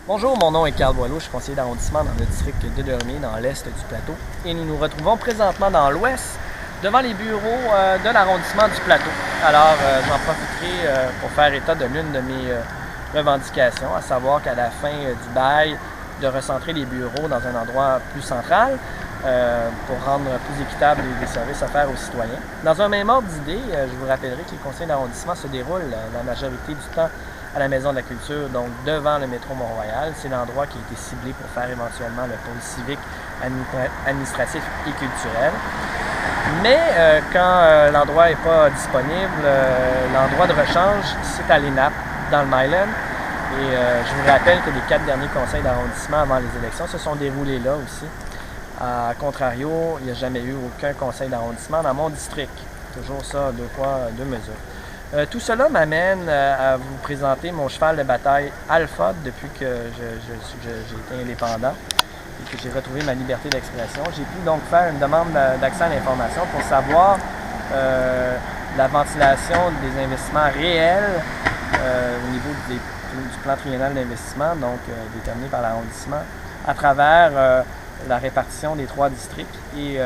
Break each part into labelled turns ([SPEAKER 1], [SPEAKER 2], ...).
[SPEAKER 1] Bonjour, mon nom est Carl Boileau, je suis conseiller d'arrondissement dans le district de Dormier, dans l'est du plateau. Et nous nous retrouvons présentement dans l'ouest, devant les bureaux de l'arrondissement du plateau. Alors, j'en profiterai pour faire état de l'une de mes revendications, à savoir qu'à la fin du bail, de recentrer les bureaux dans un endroit plus central pour rendre plus équitable les services offerts aux citoyens. Dans un même ordre d'idée, je vous rappellerai que les conseils d'arrondissement se déroulent la majorité du temps à la Maison de la Culture, donc devant le métro Mont-Royal. C'est l'endroit qui a été ciblé pour faire éventuellement le pôle civique, administratif et culturel. Mais quand l'endroit n'est pas disponible, l'endroit de rechange, c'est à l'ENAP, dans le Myland. Et je vous rappelle que les 4 derniers conseils d'arrondissement avant les élections se sont déroulés là aussi. A contrario, il n'y a jamais eu aucun conseil d'arrondissement dans mon district. Toujours ça, 2 poids, 2 mesures. Tout cela m'amène à vous présenter mon cheval de bataille Alpha depuis que j'ai été indépendant et que j'ai retrouvé ma liberté d'expression. J'ai pu donc faire une demande d'accès à l'information pour savoir la ventilation des investissements réels au niveau du plan triennal d'investissement, donc déterminé par l'arrondissement, à travers la répartition des 3 districts. Et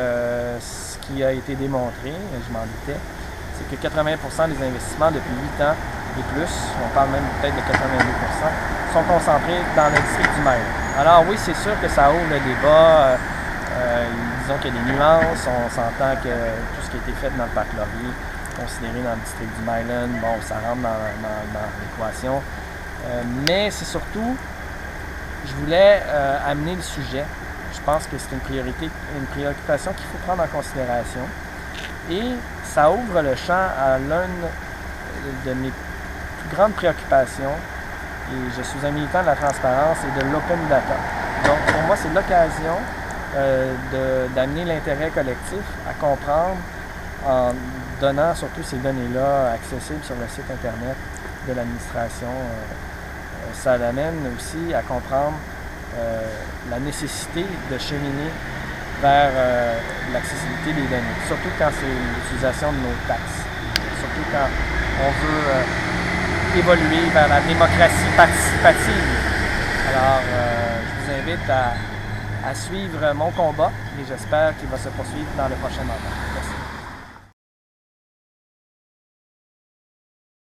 [SPEAKER 1] ce qui a été démontré, je m'en doutais, c'est que 80% des investissements depuis 8 ans et plus, on parle même peut-être de 82%, sont concentrés dans le district du Myland. Alors oui, c'est sûr que ça ouvre le débat. Disons qu'il y a des nuances. On s'entend que tout ce qui a été fait dans le parc Laurier, considéré dans le district du Myland, bon, ça rentre dans l'équation. Mais c'est surtout, je voulais amener le sujet. Je pense que c'est une préoccupation qu'il faut prendre en considération. Et ça ouvre le champ à l'une de mes plus grandes préoccupations. Et je suis un militant de la transparence et de l'open data. Donc pour moi, c'est l'occasion d'amener l'intérêt collectif à comprendre en donnant surtout ces données-là accessibles sur le site Internet de l'administration. Ça l'amène aussi à comprendre la nécessité de cheminer vers l'accessibilité des données, surtout quand c'est l'utilisation de nos taxes, surtout quand on veut évoluer vers la démocratie participative. Alors, je vous invite à suivre mon combat et j'espère qu'il va se poursuivre dans le prochain mandat. Merci.